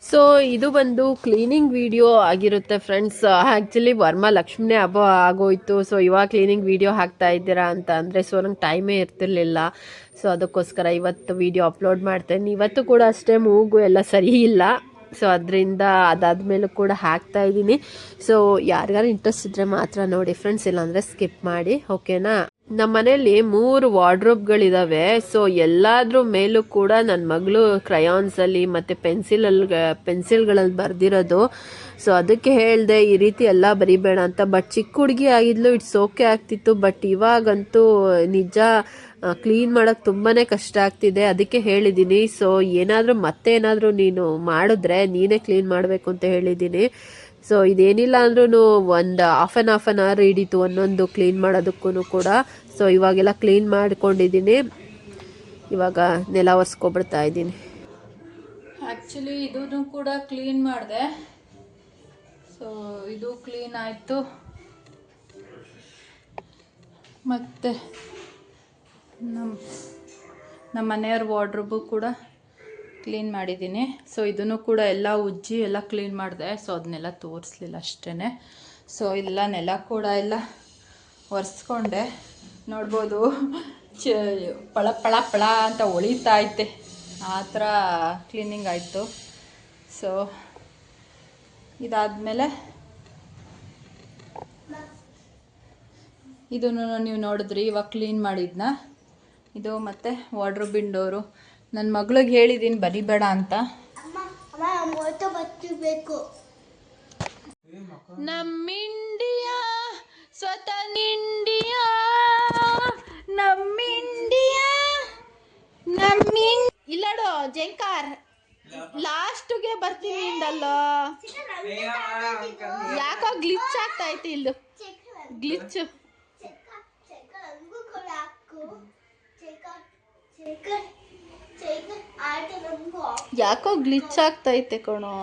So ಇದು ಬಂದು cleaning video ಆಗಿರುತ್ತೆ ಫ್ರೆಂಡ್ಸ್. ಆ್ಯಕ್ಚುಲಿ ವರಮಹಾಲಕ್ಷ್ಮಿನೇ ಹಬ್ಬ ಆಗೋಯ್ತು. ಸೊ ಇವಾಗ ಕ್ಲೀನಿಂಗ್ ವಿಡಿಯೋ ಹಾಕ್ತಾ ಇದ್ದೀರಾ ಅಂತ ಅಂದರೆ ಸೊ ನಂಗೆ ಟೈಮೇ ಇರ್ತಿರ್ಲಿಲ್ಲ. ಸೊ ಅದಕ್ಕೋಸ್ಕರ ಇವತ್ತು ವಿಡಿಯೋ ಅಪ್ಲೋಡ್ ಮಾಡ್ತೇನೆ. ಇವತ್ತು ಕೂಡ ಅಷ್ಟೇ ಮೂಗು ಎಲ್ಲ ಸರಿ ಇಲ್ಲ. ಸೊ ಅದರಿಂದ ಅದಾದಮೇಲೂ ಕೂಡ ಹಾಕ್ತಾ ಇದ್ದೀನಿ. ಸೊ ಯಾರಿಗಾರು ಇಂಟ್ರೆಸ್ಟ್ ಇದ್ದರೆ ಮಾತ್ರ ನೋಡಿ ಫ್ರೆಂಡ್ಸ್, ಇಲ್ಲಾಂದರೆ ಸ್ಕಿಪ್ ಮಾಡಿ, ಓಕೆನಾ. ನಮ್ಮ ಮನೆಯಲ್ಲಿ 3 ವಾರ್ಡ್ರೋಬ್ಗಳಿದಾವೆ. ಸೊ ಎಲ್ಲಾದ್ರ ಮೇಲೂ ಕೂಡ ನನ್ನ ಮಗಳು ಕ್ರಯಾನ್ಸಲ್ಲಿ ಮತ್ತು ಪೆನ್ಸಿಲ್ಗಳಲ್ಲಿ ಬರೆದಿರೋದು. ಸೊ ಅದಕ್ಕೆ ಹೇಳಿದೆ ಈ ರೀತಿ ಎಲ್ಲ ಬರಿಬೇಡ ಅಂತ. ಬಟ್ ಚಿಕ್ಕ ಹುಡುಗಿ ಆಗಿದ್ಲು, ಇಟ್ಸ್ ಓಕೆ ಆಗ್ತಿತ್ತು. ಬಟ್ ಇವಾಗಂತೂ ನಿಜ ಕ್ಲೀನ್ ಮಾಡೋಕ್ಕೆ ತುಂಬಾ ಕಷ್ಟ ಆಗ್ತಿದೆ. ಅದಕ್ಕೆ ಹೇಳಿದ್ದೀನಿ. ಸೊ ಏನಾದರೂ ನೀನು ಮಾಡಿದ್ರೆ ನೀನೇ ಕ್ಲೀನ್ ಮಾಡಬೇಕು ಅಂತ ಹೇಳಿದ್ದೀನಿ. ಸೊ ಇದೇನಿಲ್ಲ ಅಂದ್ರೂ ಒಂದು ಹಾಫ್ ಆನ್ ಅವರ್ ಹಿಡಿತು ಒಂದೊಂದು ಕ್ಲೀನ್ ಮಾಡೋದಕ್ಕೂ ಕೂಡ. ಸೊ ಇವಾಗೆಲ್ಲ ಕ್ಲೀನ್ ಮಾಡ್ಕೊಂಡಿದ್ದೀನಿ. ಇವಾಗ ನೆಲ ಒರೆಸ್ಕೊಬಿಡ್ತಾ ಇದ್ದೀನಿ. ಆ್ಯಕ್ಚುಲಿ ಇದೂ ಕೂಡ ಕ್ಲೀನ್ ಮಾಡಿದೆ. ಸೊ ಇದು ಕ್ಲೀನ್ ಆಯಿತು. ಮತ್ತು ನಮ್ಮ ಮನೆಯವ್ರ ವಾರ್ಡ್ರೋಬು ಕೂಡ ಕ್ಲೀನ್ ಮಾಡಿದ್ದೀನಿ. ಸೊ ಇದನ್ನು ಕೂಡ ಎಲ್ಲ ಉಜ್ಜಿ ಎಲ್ಲ ಕ್ಲೀನ್ ಮಾಡಿದೆ. ಸೊ ಅದನ್ನೆಲ್ಲ ತೋರಿಸ್ಲಿಲ್ಲ ಅಷ್ಟೇ. ಸೊ ಇಲ್ಲ ನೆಲ ಕೂಡ ಎಲ್ಲ ಒರೆಸ್ಕೊಂಡೆ. ನೋಡ್ಬೋದು ಪಳ ಪಳ ಪಳ ಅಂತ ಹೊಳಿತಾ ಐತೆ. ಆ ಥರ ಕ್ಲೀನಿಂಗ್ ಆಯಿತು. ಸೊ ಇದಾದಮೇಲೆ ಇದನ್ನು ನೀವು ನೋಡಿದ್ರಿ ಇವಾಗ ಕ್ಲೀನ್ ಮಾಡಿದ್ನ. ಇದು ಮತ್ತು ವಾರ್ಡ್ರೋಬಿನ್ ಡೋರು. ನನ್ನ ಮಗಳಿಗೆ ಹೇಳಿದ್ದೀನಿ ಬರಿಬೇಡ ಅಂತ. ನಮ್ಮ ಇಂಡಿಯಾ ಸ್ವತಃ ಇಂಡಿಯಾ, ನಮ್ಮ ಇಂಡಿಯಾ ಇಲ್ಲಡೋ ಜಂಕಾರ್ ಲಾಸ್ಟ್ಗೆ ಬರ್ತೀನಿ ಇಂದಲ್ಲೋ. ಯಾಕೋ ಗ್ಲಿಚ್ ಆಗ್ತಾ ಐತಿ ಇಲ್ಲು, ಗ್ಲಿಚ್. ಯಾಕೋ ಗ್ಲಿಚ್ ಆಗ್ತೈತೆ ಕಣೋ.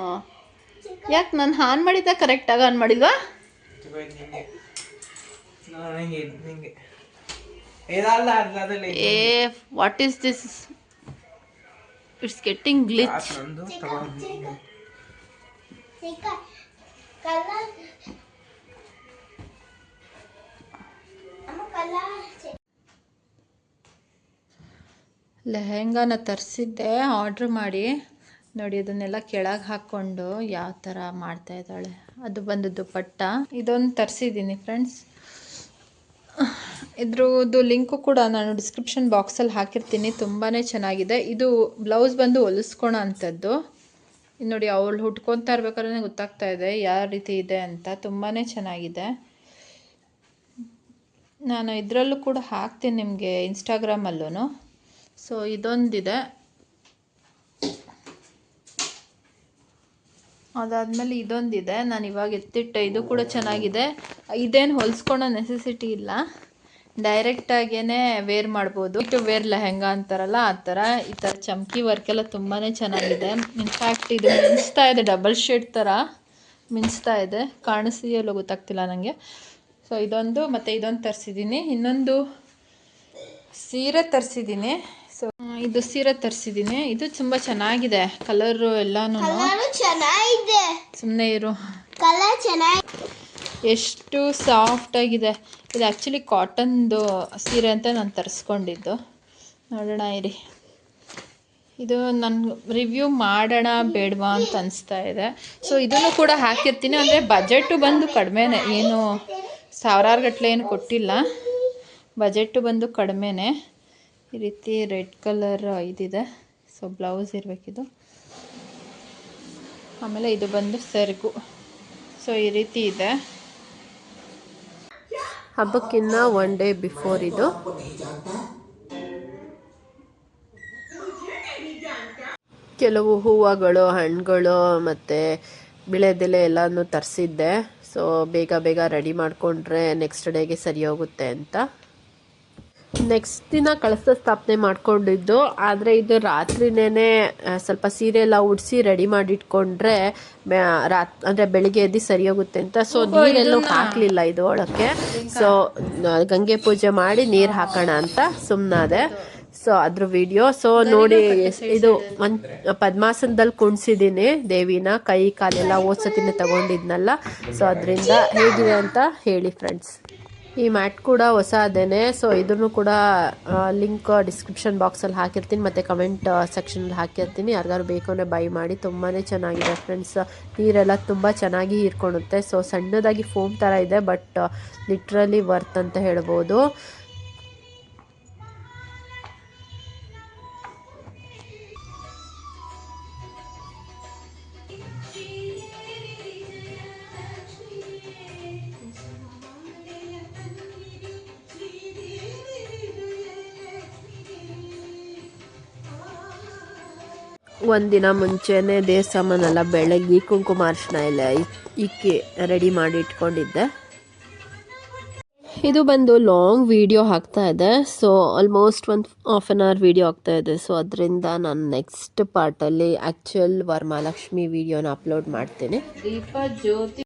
ಯಾಕೆ ನಾನು ಆನ್ ಮಾಡಿದ್ದ ಕರೆಕ್ಟಾಗಿ ಆನ್ ಮಾಡಿಲ್ವಾ? ಏ what is this? It's getting glitch. ಲೆಹೆಂಗಾನ ತರಿಸಿದ್ದೆ ಆರ್ಡ್ರ್ ಮಾಡಿ. ನೋಡಿ ಅದನ್ನೆಲ್ಲ ಕೆಳಗೆ ಹಾಕ್ಕೊಂಡು ಯಾವ ಥರ ಮಾಡ್ತಾ ಇದ್ದಾಳೆ. ಅದು ಬಂದು ದುಪಟ್ಟ. ಇದೊಂದು ತರಿಸಿದ್ದೀನಿ ಫ್ರೆಂಡ್ಸ್. ಇದ್ರದ್ದು ಲಿಂಕು ಕೂಡ ನಾನು ಡಿಸ್ಕ್ರಿಪ್ಷನ್ ಬಾಕ್ಸಲ್ಲಿ ಹಾಕಿರ್ತೀನಿ. ತುಂಬಾ ಚೆನ್ನಾಗಿದೆ. ಇದು ಬ್ಲೌಸ್ ಬಂದು ಹೊಲಿಸ್ಕೊಳೋ ಅಂಥದ್ದು. ನೋಡಿ ಅವಳು ಹುಟ್ಕೊತಾ ಇರ್ಬೇಕಾದ್ರೆ ಗೊತ್ತಾಗ್ತಾ ಇದೆ ಯಾವ ರೀತಿ ಇದೆ ಅಂತ. ತುಂಬಾ ಚೆನ್ನಾಗಿದೆ. ನಾನು ಇದರಲ್ಲೂ ಕೂಡ ಹಾಕ್ತೀನಿ ನಿಮಗೆ ಇನ್ಸ್ಟಾಗ್ರಾಮಲ್ಲೂ. ಸೊ ಇದೊಂದಿದೆ. ಅದಾದಮೇಲೆ ಇದೊಂದಿದೆ, ನಾನು ಇವಾಗ ಎತ್ತಿಟ್ಟೆ. ಇದು ಕೂಡ ಚೆನ್ನಾಗಿದೆ. ಇದೇನು ಹೊಲಿಸ್ಕೊಳೋ ನೆಸೆಸಿಟಿ ಇಲ್ಲ, ಡೈರೆಕ್ಟಾಗೇ ವೇರ್ ಮಾಡ್ಬೋದು. ಟು ವೇರ್ ಲೆಹೆಂಗಾ ಅಂತಾರಲ್ಲ ಆ ಥರ. ಈ ಥರ ಚಮ್ಕಿ ವರ್ಕೆಲ್ಲ ತುಂಬಾ ಚೆನ್ನಾಗಿದೆ. ಇನ್ಫ್ಯಾಕ್ಟ್ ಇದು ಮಿಂಚ್ತಾ ಇದೆ, ಡಬಲ್ ಶೇಡ್ ಥರ ಮಿಂಚ್ತಾ ಇದೆ. ಕಾಣಿಸ್ತಿದೆಯಲ್ಲೋ ಗೊತ್ತಾಗ್ತಿಲ್ಲ ನನಗೆ. ಸೊ ಇದೊಂದು ಮತ್ತು ಇದೊಂದು ತರಿಸಿದ್ದೀನಿ. ಇನ್ನೊಂದು ಸೀರೆ ತರಿಸಿದ್ದೀನಿ. ಸೊ ಇದು ಸೀರೆ ತರಿಸಿದ್ದೀನಿ. ಇದು ತುಂಬ ಚೆನ್ನಾಗಿದೆ. ಕಲರು ಎಲ್ಲಾನು ಚೆನ್ನಾಗಿದೆ. ಸುಮ್ಮನೆ ಇರು, ಕಲರ್ ಚೆನ್ನಾಗಿ, ಎಷ್ಟು ಸಾಫ್ಟಾಗಿದೆ. ಇದು ಆ್ಯಕ್ಚುಲಿ ಕಾಟನ್ದು ಸೀರೆ ಅಂತ ನಾನು ತರಿಸ್ಕೊಂಡಿದ್ದು. ನೋಡೋಣ ಇರಿ, ಇದು ನಾನು ರಿವ್ಯೂ ಮಾಡೋಣ ಬೇಡವಾ ಅಂತ ಅನಿಸ್ತಾ ಇದೆ. ಸೊ ಇದನ್ನು ಕೂಡ ಹಾಕಿರ್ತೀನಿ. ಅಂದರೆ ಬಜೆಟು ಬಂದು ಕಡಿಮೆನೇ, ಏನು ಸಾವಿರಾರು ಗಟ್ಟಲೆ ಏನು ಕೊಟ್ಟಿಲ್ಲ. ಬಜೆಟು ಬಂದು ಕಡಿಮೆನೇ. ಈ ರೀತಿ ರೆಡ್ ಕಲರ್ ಇದಿದೆ. ಸೊ ಬ್ಲೌಸ್ ಇರಬೇಕಿದು. ಆಮೇಲೆ ಇದು ಬಂದು ಸೆರಗು. ಸೊ ಈ ರೀತಿ ಇದೆ. ಹಬ್ಬಕ್ಕಿನ್ನ 1 ಡೇ ಬಿಫೋರ್ ಇದು. ಕೆಲವು ಹೂವುಗಳು, ಹಣ್ಣುಗಳು ಮತ್ತು ಬಿಳೆದೆಲೆ ಎಲ್ಲನೂ ತರಿಸಿದ್ದೆ. ಸೊ ಬೇಗ ಬೇಗ ರೆಡಿ ಮಾಡಿಕೊಂಡ್ರೆ ನೆಕ್ಸ್ಟ್ ಡೇಗೆ ಸರಿ ಹೋಗುತ್ತೆ ಅಂತ. ನೆಕ್ಸ್ಟ್ ದಿನ ಕಳಸ ಸ್ಥಾಪನೆ ಮಾಡ್ಕೊಂಡಿದ್ದು. ಆದರೆ ಇದು ರಾತ್ರಿನೇ ಸ್ವಲ್ಪ ಸೀರೆ ಎಲ್ಲ ಉಡಿಸಿ ರೆಡಿ ಮಾಡಿಟ್ಕೊಂಡ್ರೆ ಅಂದರೆ ಬೆಳಿಗ್ಗೆ ಎದ್ದು ಸರಿ ಹೋಗುತ್ತೆ ಅಂತ. ಸೊ ನೀರೆಲ್ಲೂ ಹಾಕಲಿಲ್ಲ ಇದು ಒಳಕ್ಕೆ. ಸೊ ಗಂಗೆ ಪೂಜೆ ಮಾಡಿ ನೀರು ಹಾಕೋಣ ಅಂತ ಸುಮ್ಮನಾದೆ. ಸೊ ಅದ್ರ ವಿಡಿಯೋ. ಸೊ ನೋಡಿ ಇದು ಒಂದು ಪದ್ಮಾಸನದಲ್ಲಿ ಕುಣಿಸಿದ್ದೀನಿ ದೇವಿನ, ಕೈ ಕಾಲೆಲ್ಲ ಓದ್ಸತಿನೇ ತಗೊಂಡಿದ್ನಲ್ಲ. ಸೊ ಅದರಿಂದ ಹೇಗಿದೆ ಅಂತ ಹೇಳಿ ಫ್ರೆಂಡ್ಸ್. ಈ ಮ್ಯಾಟ್ ಕೂಡ ಹೊಸ ಅದೇನೆ. ಸೊ ಇದನ್ನು ಕೂಡ ಲಿಂಕ್ ಡಿಸ್ಕ್ರಿಪ್ಷನ್ ಬಾಕ್ಸಲ್ಲಿ ಹಾಕಿರ್ತೀನಿ ಮತ್ತು ಕಮೆಂಟ್ ಸೆಕ್ಷನಲ್ಲಿ ಹಾಕಿರ್ತೀನಿ. ಯಾರಿಗಾರು ಬೇಕು ಅಂದರೆ ಬೈ ಮಾಡಿ. ತುಂಬಾ ಚೆನ್ನಾಗಿದೆ ಫ್ರೆಂಡ್ಸ್. ನೀರೆಲ್ಲ ತುಂಬ ಚೆನ್ನಾಗಿ ಹೀರ್ಕೊಳುತ್ತೆ. ಸೊ ಸಣ್ಣದಾಗಿ ಫೋಮ್ ಥರ ಇದೆ, ಬಟ್ ಲಿಟ್ರಲಿ ವರ್ತ್ ಅಂತ ಹೇಳ್ಬೋದು. ಒಂದಿನ ಮುಂಚೆನೇ ದೇವ್ರ ಸಾಮಾನೆಲ್ಲ ಬೆಳಗ್ಗೆ ಕುಂಕುಮಾರ್ಶನ ಎಲ್ಲ ಇಕ್ಕಿ ರೆಡಿ ಮಾಡಿ ಇಟ್ಕೊಂಡಿದ್ದೆ. ಇದು ಬಂದು ಲಾಂಗ್ ವಿಡಿಯೋ ಆಗ್ತಾ ಇದೆ. ಸೊ ಆಲ್ಮೋಸ್ಟ್ ಒಂದು ಹಾಫ್ ಆನ್ ಅವರ್ ವಿಡಿಯೋ ಆಗ್ತಾ ಇದೆ. ಸೊ ಅದರಿಂದ ನಾನು ನೆಕ್ಸ್ಟ್ ಪಾರ್ಟಲ್ಲಿ ಆ್ಯಕ್ಚುಯಲ್ ವರಮಹಾಲಕ್ಷ್ಮಿ ವಿಡಿಯೋನ ಅಪ್ಲೋಡ್ ಮಾಡ್ತೀನಿ. ದೀಪ ಜ್ಯೋತಿ